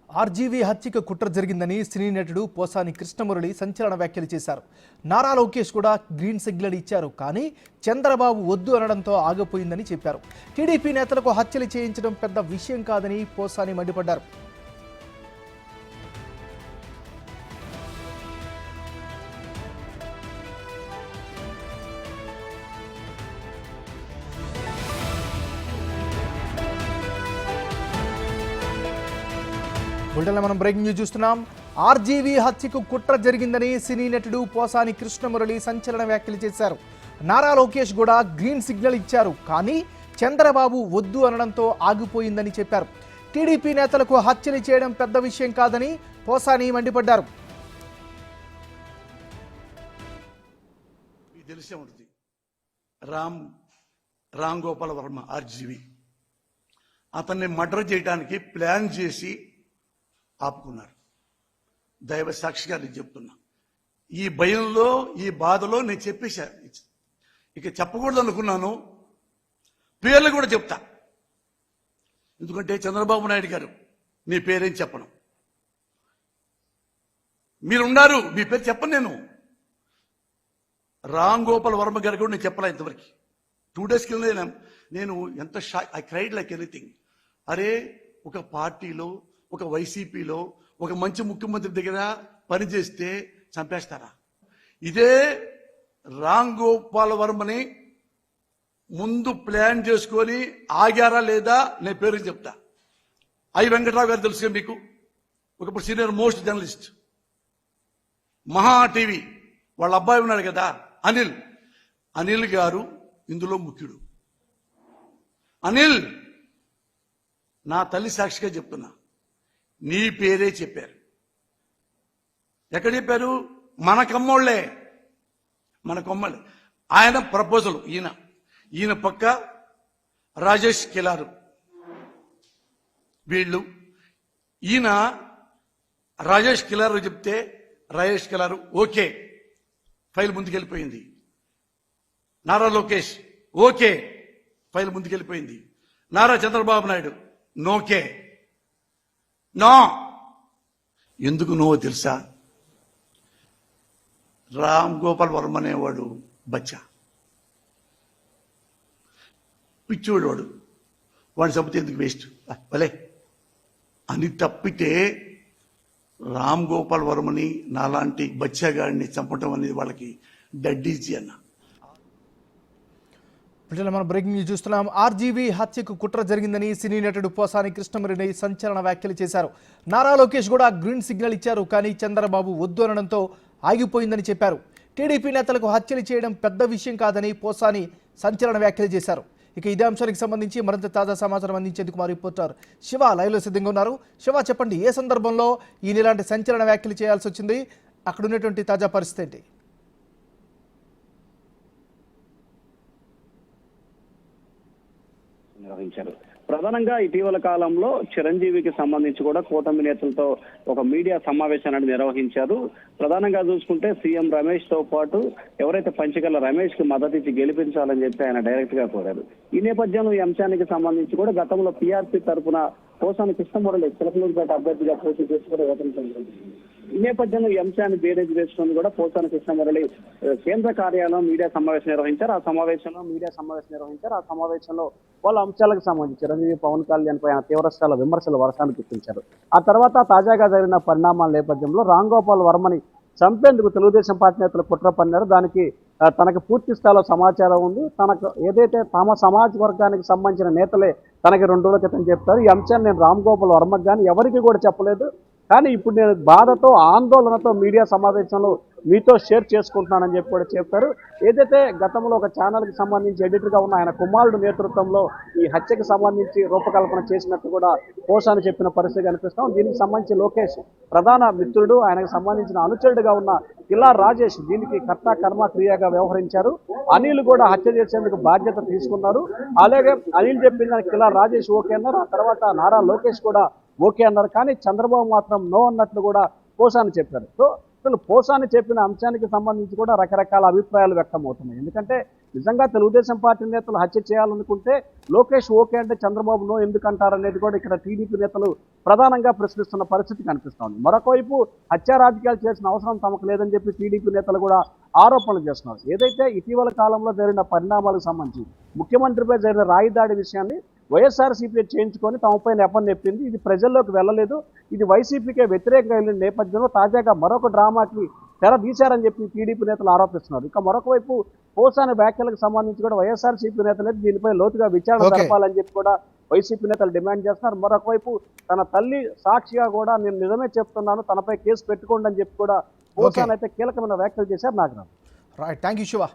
RGV హత్యకు కుట్ర జరిగిందని సినీ నటుడు పోసాని కృష్ణమురళి సంచలన వ్యాఖ్యలు చేశారు. నారా లోకేష్ కూడా గ్రీన్ సిగ్నల్ ఇచ్చారు, కానీ చంద్రబాబు వద్దు అనడంతో ఆగిపోయిందని చెప్పారు. టీడీపీ నేతలకు హత్యలు చేయించడం పెద్ద విషయం కాదని పోసాని మండిపడ్డారు. బులెటిన్లో మనం బ్రేకింగ్ న్యూస్ చూస్తున్నాం. ఆర్జీవీ హత్యకు కుట్ర జరిగిందని సినీ నటుడు పోసాని కృష్ణమురళి సంచలన వ్యాఖ్యలు చేశారు. నారా లోకేష్ కూడా గ్రీన్ సిగ్నల్ ఇచ్చారు, కానీ చంద్రబాబు వద్దు అనడంతో ఆగిపోయిందని చెప్పారు. టీడీపీ నేతలకు హత్యలు చేయడం పెద్ద విషయం కాదని పోసాని మండిపడ్డారు. తెలిసే ఉంటుంది, రామ్ గోపాల్ వర్మ ఆర్జీవీ అతన్ని మర్డర్ చేయడానికి ప్లాన్ చేసి ఆపుకున్నారు. దైవ సాక్షిగా నేను చెప్తున్నా, ఈ భయంలో ఈ బాధలో నేను చెప్పేశా. ఇక చెప్పకూడదు అనుకున్నాను, పేర్లు కూడా చెప్తా. ఎందుకంటే చంద్రబాబు నాయుడు గారు మీ పేరేం చెప్పను, మీరున్నారు, మీ పేరు చెప్పను. రామ్ గోపాల్ వర్మ గారు కూడా నేను చెప్పలే ఇంతవరకు. 2 days కింద నేను ఎంత shock, I cried like anything. అరే, ఒక పార్టీలో, ఒక వైసీపీలో ఒక మంచి ముఖ్యమంత్రి దగ్గర పనిచేస్తే చంపేస్తారా? ఇదే రామ్ గోపాల్ వర్మని ముందు ప్లాన్ చేసుకొని ఆగారా లేదా నేను పేరు చెప్తా. ఐ వెంకట్రావు గారు తెలుసుగా మీకు, ఒకప్పుడు సీనియర్ మోస్ట్ జర్నలిస్ట్, మహా టీవీ, వాళ్ళ అబ్బాయి ఉన్నాడు కదా అనిల్ గారు ఇందులో ముఖ్యుడు. అనిల్, నా తల్లి సాక్షిగా చెప్తున్నా, నీ పేరే చెప్పారు. ఎక్కడ చెప్పారు? మన కమ్మోళ్లే. ఆయన ప్రపోజల్, ఈయన పక్క రాజేష్ కిలారు, వీళ్ళు. ఈయన రాజేష్ కిలారు చెప్తే రాజేష్ కిలారు ఓకే, ఫైల్ ముందుకెళ్ళిపోయింది. నారా లోకేష్ ఓకే, ఫైల్ ముందుకెళ్ళిపోయింది. నారా చంద్రబాబు నాయుడు నోకే. నో. ఎందుకు నో తెలుసా? రామ్ గోపాల్ వర్మ అనేవాడు బచ్చా, పిచ్చోడు వాడు, వాడిని చంపితే ఎందుకు వేస్ట్ భలే అని తప్పితే రామ్ గోపాల్ వర్మని నాలాంటి బచ్చాగాడిని చంపటం అనేది వాళ్ళకి డడ్డీజీ అన్న. మనం బ్రేకింగ్ న్యూస్ చూస్తున్నాం. ఆర్జీవీ హత్యకు కుట్ర జరిగిందని సినీ నటుడు పోసాని కృష్ణమురళి సంచలన వ్యాఖ్యలు చేశారు. నారా లోకేష్ కూడా గ్రీన్ సిగ్నల్ ఇచ్చారు, కానీ చంద్రబాబు వద్దు అనడంతో ఆగిపోయిందని చెప్పారు. టీడీపీ నేతలకు హత్యలు చేయడం పెద్ద విషయం కాదని పోసాని సంచలన వ్యాఖ్యలు చేశారు. ఇక ఇదే అంశానికి సంబంధించి మరింత తాజా సమాచారం అందించేందుకు మా రిపోర్టర్ శివ లైవ్లో సిద్ధంగా ఉన్నారు. శివ, చెప్పండి, ఏ సందర్భంలో ఈయన ఇలాంటి సంచలన వ్యాఖ్యలు చేయాల్సి వచ్చింది? అక్కడ ఉన్నటువంటి తాజా పరిస్థితి ఏంటి? నిర్వహించారు. ప్రధానంగా ఇటీవల కాలంలో చిరంజీవికి సంబంధించి కూడా కూటమి నేతలతో ఒక మీడియా సమావేశాన్ని నిర్వహించారు. ప్రధానంగా చూసుకుంటే సీఎం రమేష్ తో పాటు ఎవరైతే పంచగల రమేష్ కి మద్దతు ఇచ్చి గెలిపించాలని చెప్పి ఆయన డైరెక్ట్ గా కోరారు. ఈ నేపథ్యంలో ఈ అంశానికి సంబంధించి కూడా గతంలో పీఆర్పీ తరఫున పోసాని కృష్ణమురళి చిలకలూరుపేట అభ్యర్థిగా పోటీ చేసి కూడా ఈ నేపథ్యంలో ఈ అంశాన్ని బేరేజ్ వేసుకుని కూడా పోసాని కృష్ణమురళి కేంద్ర కార్యాలయం మీడియా సమావేశం నిర్వహించారు. ఆ సమావేశంలో వాళ్ళ అంశాలకు సంబంధించి చిరంజీవి పవన్ కళ్యాణ్ పై తీవ్రస్థాయిలో విమర్శలు వర్షాన్ని గుర్తించారు. ఆ తర్వాత తాజాగా జరిగిన పరిణామాల నేపథ్యంలో రామ్ గోపాల్ వర్మని చంపేందుకు తెలుగుదేశం పార్టీ నేతలు కుట్ర పన్నారు. దానికి తనకు పూర్తి స్థాయిలో సమాచారం ఉంది. తనకు ఏదైతే తమ సమాజ వర్గానికి సంబంధించిన నేతలే తనకి 2 రోజుల క్రితం చెప్తారు. ఈ అంశాన్ని నేను రామ్ గోపాల్ వర్మకు కానీ ఎవరికి కూడా చెప్పలేదు, కానీ ఇప్పుడు నేను బాధతో ఆందోళనతో మీడియా సమావేశంలో మీతో షేర్ చేసుకుంటున్నానని చెప్పి కూడా చెప్పారు. ఏదైతే గతంలో ఒక ఛానల్కి సంబంధించి ఎడిటర్గా ఉన్న ఆయన కుమారుడు నేతృత్వంలో ఈ హత్యకు సంబంధించి రూపకల్పన చేసినట్టు కూడా పోసాని చెప్పిన పరిస్థితి కనిపిస్తాం. దీనికి సంబంధించి లోకేష్ ప్రధాన మిత్రుడు, ఆయనకు సంబంధించిన అనుచరుడుగా ఉన్న కిల్లార్ రాజేష్ దీనికి కర్త కర్మ క్రియగా వ్యవహరించారు. అనిల్ కూడా హత్య చేసేందుకు బాధ్యత తీసుకున్నారు. అలాగే అనిల్ చెప్పిందని కిల్లార్ రాజేష్ ఓకే అన్నారు. ఆ తర్వాత నారా లోకేష్ కూడా ఓకే అన్నారు. కానీ చంద్రబాబు మాత్రం నో అన్నట్లు కూడా పోసాని చెప్పారు. సో అసలు పోసాని చెప్పిన అంశానికి సంబంధించి కూడా రకరకాల అభిప్రాయాలు వ్యక్తం అవుతున్నాయి. ఎందుకంటే నిజంగా తెలుగుదేశం పార్టీ నేతలు హత్య చేయాలనుకుంటే లోకేష్ ఓకే అంటే చంద్రబాబు నో ఎందుకు అంటారనేది కూడా ఇక్కడ టీడీపీ నేతలు ప్రధానంగా ప్రశ్నిస్తున్న పరిస్థితి కనిపిస్తోంది. మరొక వైపు హత్యా రాజకీయాలు చేసిన అవసరం తమకు లేదని చెప్పి టీడీపీ నేతలు కూడా ఆరోపణలు చేస్తున్నారు. ఏదైతే ఇటీవల కాలంలో జరిగిన పరిణామాలకు సంబంధించి ముఖ్యమంత్రిపై జరిగిన రాయి దాడి విషయాన్ని వైఎస్ఆర్సీపీ చేయించుకొని తమపై నెపం నెప్పింది. ఇది ప్రజల్లోకి వెళ్ళలేదు, ఇది వైసీపీకే వ్యతిరేకంగా వెళ్ళిన నేపథ్యంలో తాజాగా మరొక డ్రామాకి తెర తీశారని చెప్పి టీడీపీ నేతలు ఆరోపిస్తున్నారు. ఇక మరొక వైపు పోసాని వ్యాఖ్యలకు సంబంధించి కూడా వైఎస్ఆర్సీపీ నేతలు దీనిపై లోతుగా విచారణ Okay. జరపాలని చెప్పి కూడా వైసీపీ నేతలు డిమాండ్ చేస్తున్నారు. మరొక వైపు తన తల్లి సాక్షిగా కూడా నేను నిజమే చెప్తున్నాను, తనపై కేసు పెట్టుకోండి అని చెప్పి కూడా పోసాని అయితే కీలకమైన వ్యాఖ్యలు చేశారు. Nagaraju. Right, thank you Shiva.